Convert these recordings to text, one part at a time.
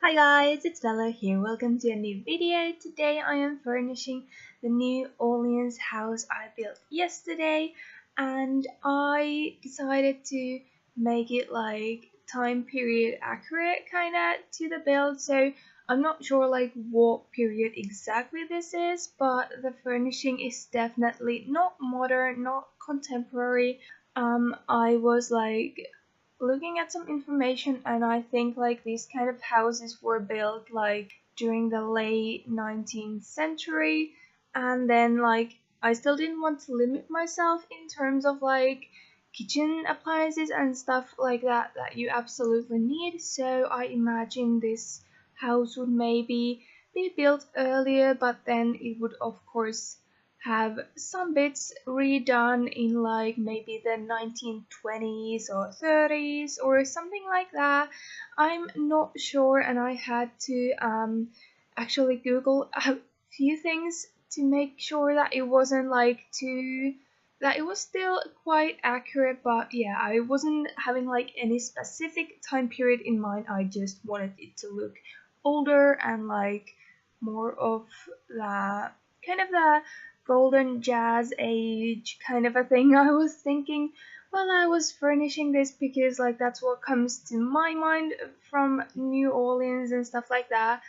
Hi guys, it's Bella here. Welcome to a new video. Today I am furnishing the new Orleans house I built yesterday, and I decided to make it like time period accurate kinda to the build. So I'm not sure like what period exactly this is, but the furnishing is definitely not modern, not contemporary. I was like looking at some information, and I think like these kind of houses were built like during the late 19th century, and then like I still didn't want to limit myself in terms of like kitchen appliances and stuff like that you absolutely need. So I imagine this house would maybe be built earlier, but then it would of course have some bits redone in like maybe the 1920s or 30s or something like that. I'm not sure, and I had to actually Google a few things to make sure that it wasn't like too that it was still quite accurate. But yeah, I wasn't having like any specific time period in mind. I just wanted it to look older and like more of the kind of the golden jazz age kind of a thing. I was thinking while I was furnishing this, because like that's what comes to my mind from New Orleans and stuff like that.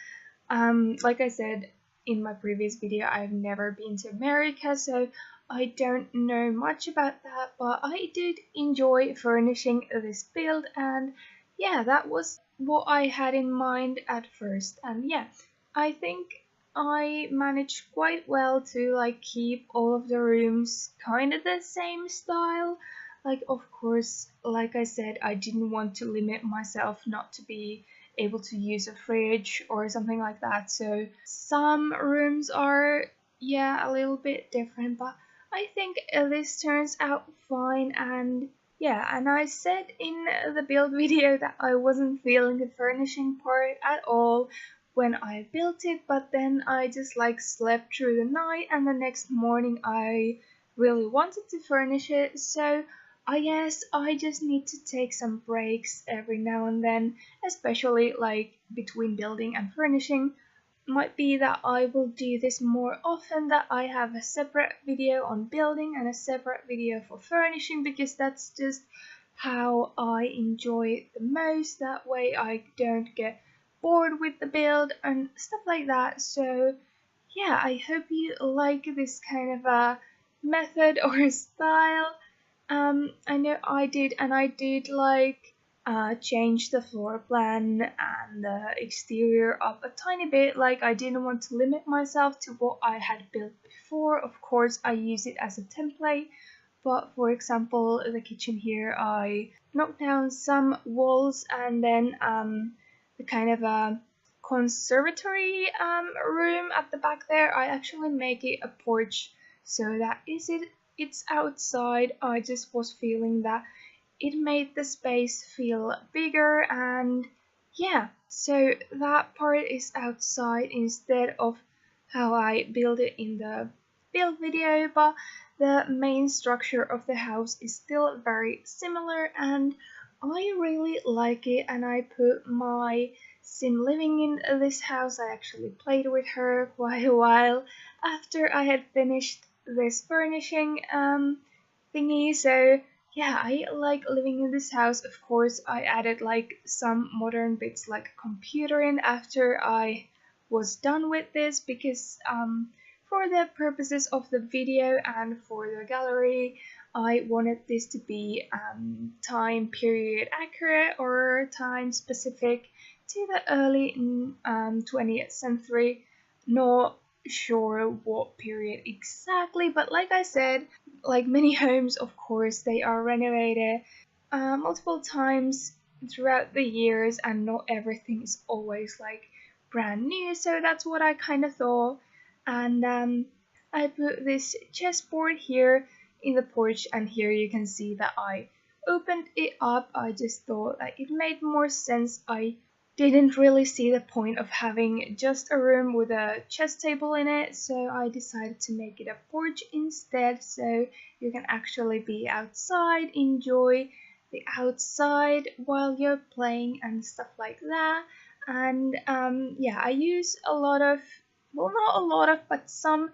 Like I said in my previous video, I've never been to America, so I don't know much about that, but I did enjoy furnishing this build, and yeah, that was what I had in mind at first. And yeah, I think I managed quite well to like keep all of the rooms kind of the same style. Like of course, like I said, I didn't want to limit myself not to be able to use a fridge or something like that. So some rooms are, yeah, a little bit different, but I think this turns out fine. And yeah, and I said in the build video that I wasn't feeling the furnishing part at all when I built it, but then I just like slept through the night, and the next morning I really wanted to furnish it. So I guess I just need to take some breaks every now and then, especially like between building and furnishing. Might be that I will do this more often, that I have a separate video on building and a separate video for furnishing, because that's just how I enjoy it the most. That way I don't get bored with the build and stuff like that. So yeah, I hope you like this kind of a method or style. I know I did, and I did like change the floor plan and the exterior up a tiny bit. Like I didn't want to limit myself to what I had built before. Of course, I use it as a template, but for example, the kitchen here, I knocked down some walls, and then the kind of a conservatory room at the back there, I actually make it a porch, so that is it. It's outside. I just was feeling that it made the space feel bigger, and yeah, so that part is outside instead of how I build it in the build video. But the main structure of the house is still very similar, and I really like it. And I put my sim living in this house. I actually played with her quite a while after I had finished this furnishing thingy. So yeah, I like living in this house. Of course, I added like some modern bits like a computer in after I was done with this, because for the purposes of the video and for the gallery, I wanted this to be time period accurate or time specific to the early 20th century. Not sure what period exactly, but like I said, like many homes, of course, they are renovated multiple times throughout the years, and not everything is always like brand new. So that's what I kind of thought. And I put this chessboard here in the porch, and here you can see that I opened it up. I just thought that it made more sense. I didn't really see the point of having just a room with a chess table in it, so I decided to make it a porch instead, so you can actually be outside, enjoy the outside while you're playing and stuff like that. And yeah, I use a lot of, well, not a lot of, but some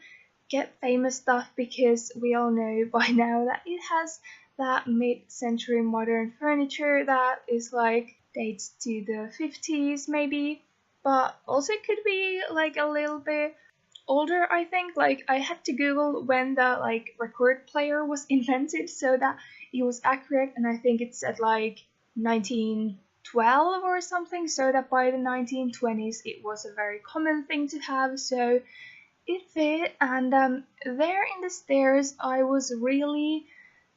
Get Famous stuff, because we all know by now that it has that mid-century modern furniture that is like dates to the 50s maybe, but also could be like a little bit older. I think like I had to Google when the like record player was invented so that it was accurate, and I think it said like 1912 or something, so that by the 1920s it was a very common thing to have, so it fit. And there in the stairs I was really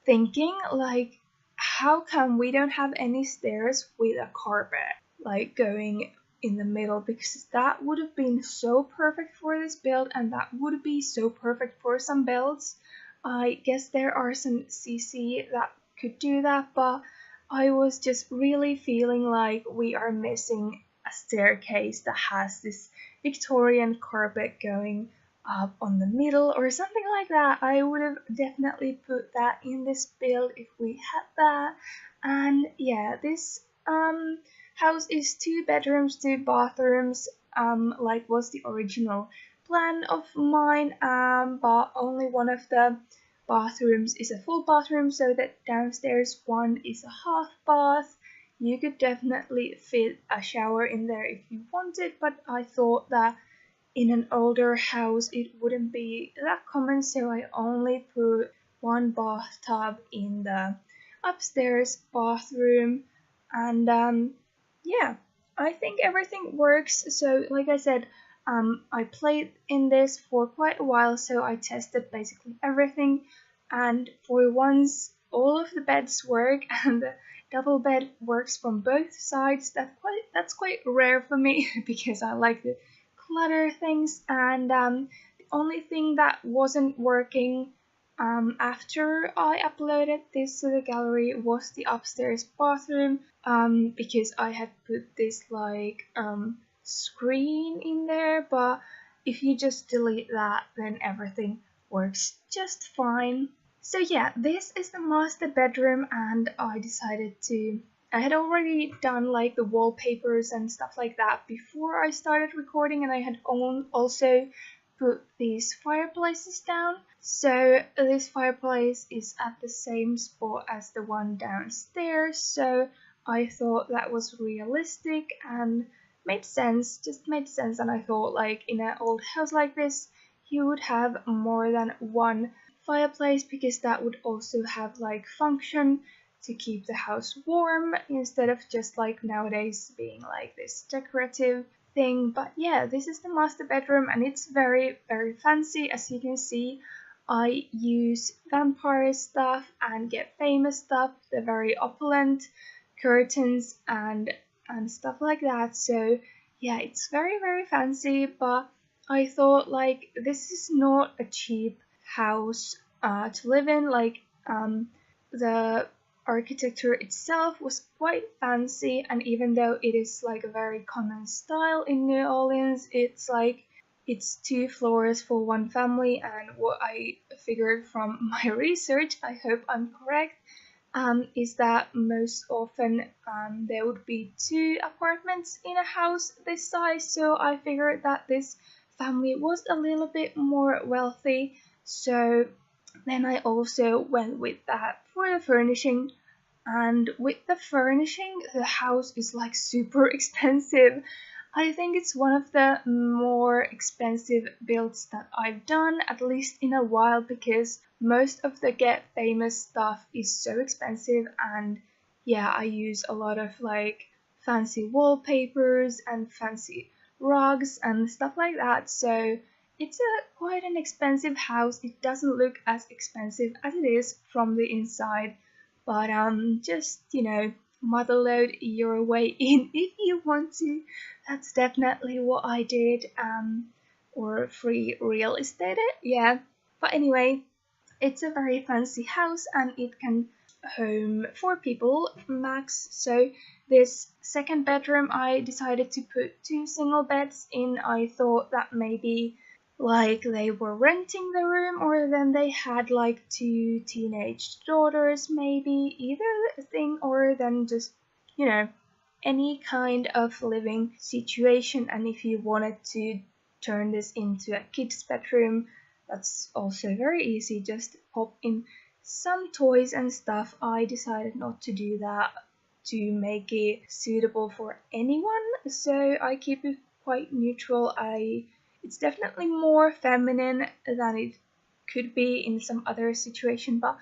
thinking like, how come we don't have any stairs with a carpet like going in the middle, because that would have been so perfect for this build, and that would be so perfect for some builds. I guess there are some CC that could do that, but I was just really feeling like we are missing a staircase that has this Victorian carpet going up on the middle or something like that. I would have definitely put that in this build if we had that. And yeah, this house is 2 bedrooms, 2 bathrooms, like was the original plan of mine, but only one of the bathrooms is a full bathroom, so that downstairs one is a half bath. You could definitely fit a shower in there if you wanted, but I thought that in an older house it wouldn't be that common, so I only put one bathtub in the upstairs bathroom. And yeah, I think everything works. So like I said, I played in this for quite a while, so I tested basically everything, and for once all of the beds work and the double bed works from both sides. That's quite rare for me because I like the clutter things. And the only thing that wasn't working after I uploaded this to the gallery was the upstairs bathroom, because I had put this like screen in there, but if you just delete that then everything works just fine. So yeah, this is the master bedroom, and I had already done like the wallpapers and stuff like that before I started recording, and I had also put these fireplaces down. So this fireplace is at the same spot as the one downstairs, so I thought that was realistic and made sense, and I thought like in an old house like this you would have more than one fireplace, because that would also have like function to keep the house warm instead of just like nowadays being like this decorative thing. But yeah, this is the master bedroom, and it's very fancy. As you can see, I use vampire stuff and Get Famous stuff, the very opulent curtains and stuff like that. So yeah, it's very fancy, but I thought like this is not a cheap house to live in. Like the architecture itself was quite fancy, and even though it is like a very common style in New Orleans, it's like it's 2 floors for one family, and what I figured from my research, I hope I'm correct, is that most often there would be 2 apartments in a house this size, so I figured that this family was a little bit more wealthy. So then I also went with that for the furnishing. And with the furnishing, the house is like super expensive. I think it's one of the more expensive builds that I've done, at least in a while, because most of the Get Famous stuff is so expensive. And yeah, I use a lot of like fancy wallpapers and fancy rugs and stuff like that. So it's quite an expensive house. It doesn't look as expensive as it is from the inside, but just motherload your way in if you want to. That's definitely what I did, or free real estate it, yeah. But anyway, it's a very fancy house, and it can home 4 people max. So this second bedroom I decided to put 2 single beds in. I thought that maybe like they were renting the room, or then they had like 2 teenage daughters, maybe either thing, or then just any kind of living situation, and if you wanted to turn this into a kid's bedroom, that's also very easy. Just pop in some toys and stuff. I decided not to do that to make it suitable for anyone, so I keep it quite neutral. It's definitely more feminine than it could be in some other situation, but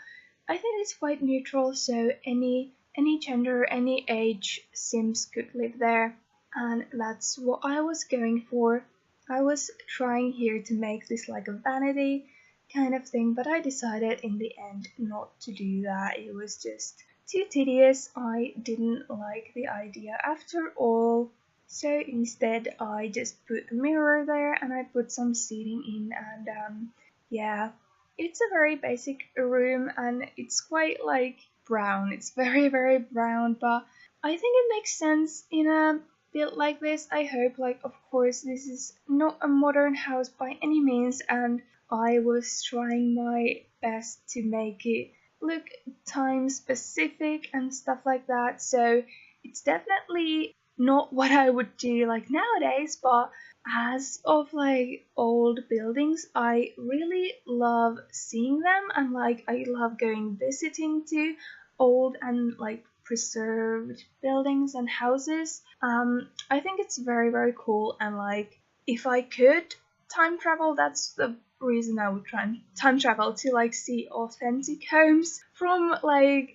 I think it's quite neutral, so any gender, any age Sims could live there, and that's what I was going for. I was trying here to make this like a vanity kind of thing, but I decided in the end not to do that. It was just too tedious. I didn't like the idea after all. So instead I just put a mirror there and I put some seating in, and yeah, it's a very basic room and it's quite like brown. It's very brown, but I think it makes sense in a build like this. I hope, like, of course this is not a modern house by any means, and I was trying my best to make it look time specific and stuff like that, so it's definitely not what I would do like nowadays, but as of like old buildings, I really love seeing them, and like I love going visiting to old and like preserved buildings and houses. I think it's very cool, and like if I could time travel, that's the reason I would try and time travel, to like see authentic homes from like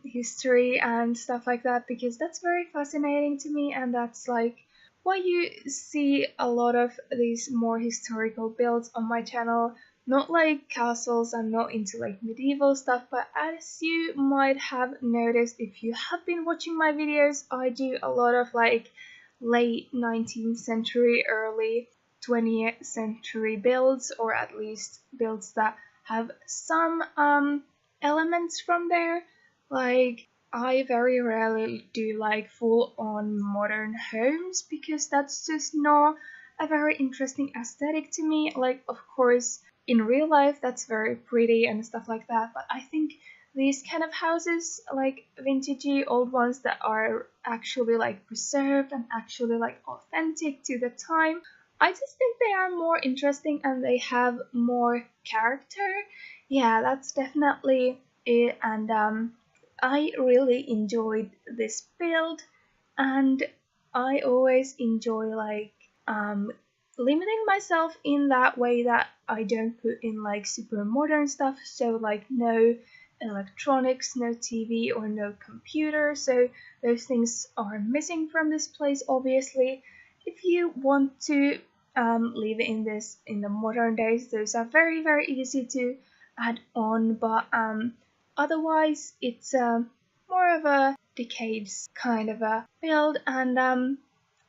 history and stuff like that, because that's very fascinating to me, and that's like why you see a lot of these more historical builds on my channel. Not like castles, I'm not into like medieval stuff, but as you might have noticed if you have been watching my videos, I do a lot of like late 19th century, early 20th century builds, or at least builds that have some elements from there. Like I very rarely do like full on modern homes, because that's just not a very interesting aesthetic to me. Like of course in real life that's very pretty and stuff like that, but I think these kind of houses, like vintagey old ones that are actually like preserved and actually like authentic to the time, I just think they are more interesting and they have more character. Yeah, that's definitely it, and I really enjoyed this build, and I always enjoy like limiting myself in that way that I don't put in like super modern stuff, so like no electronics, no TV or no computer, so those things are missing from this place obviously. If you want to live in this in the modern days, those are very easy to add on, but otherwise it's more of a decades kind of a build, and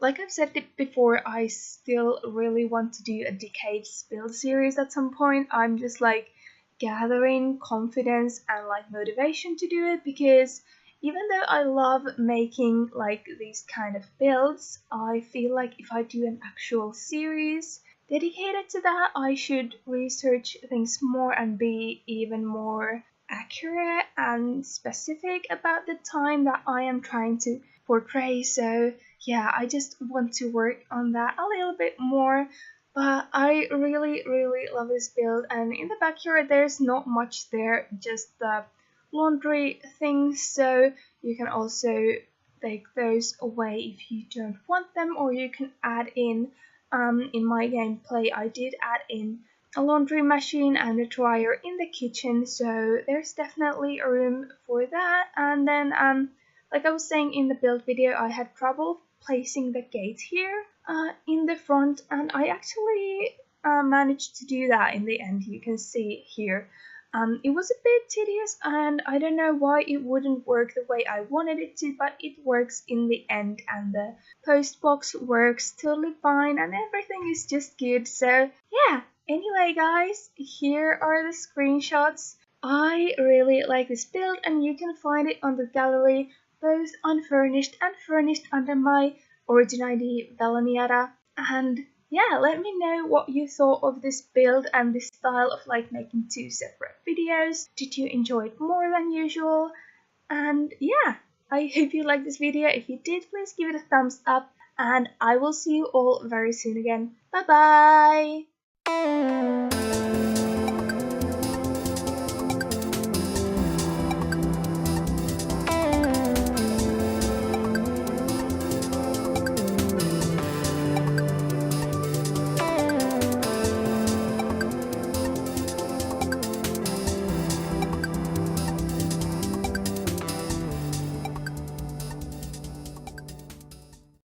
like I've said it before, I still really want to do a decades build series at some point. I'm just like gathering confidence and like motivation to do it, because even though I love making like these kind of builds, I feel like if I do an actual series dedicated to that, I should research things more and be even more accurate and specific about the time that I am trying to portray. So yeah, I just want to work on that a little bit more. But I really love this build, and in the backyard there's not much there, just the laundry things, so you can also take those away if you don't want them, or you can add in my gameplay I did add in a laundry machine and a dryer in the kitchen, so there's definitely a room for that. And then like I was saying in the build video, I had trouble placing the gate here in the front, and I actually managed to do that in the end. You can see here. It was a bit tedious, and I don't know why it wouldn't work the way I wanted it to, but it works in the end, and the post box works totally fine, and everything is just good. So yeah, anyway guys, here are the screenshots. I really like this build, and you can find it on the gallery, both unfurnished and furnished under my origin ID veloniada. And yeah, let me know what you thought of this build and this style of like making two separate videos. Did you enjoy it more than usual? And yeah, I hope you liked this video. If you did, please give it a thumbs up, and I will see you all very soon again. Bye bye!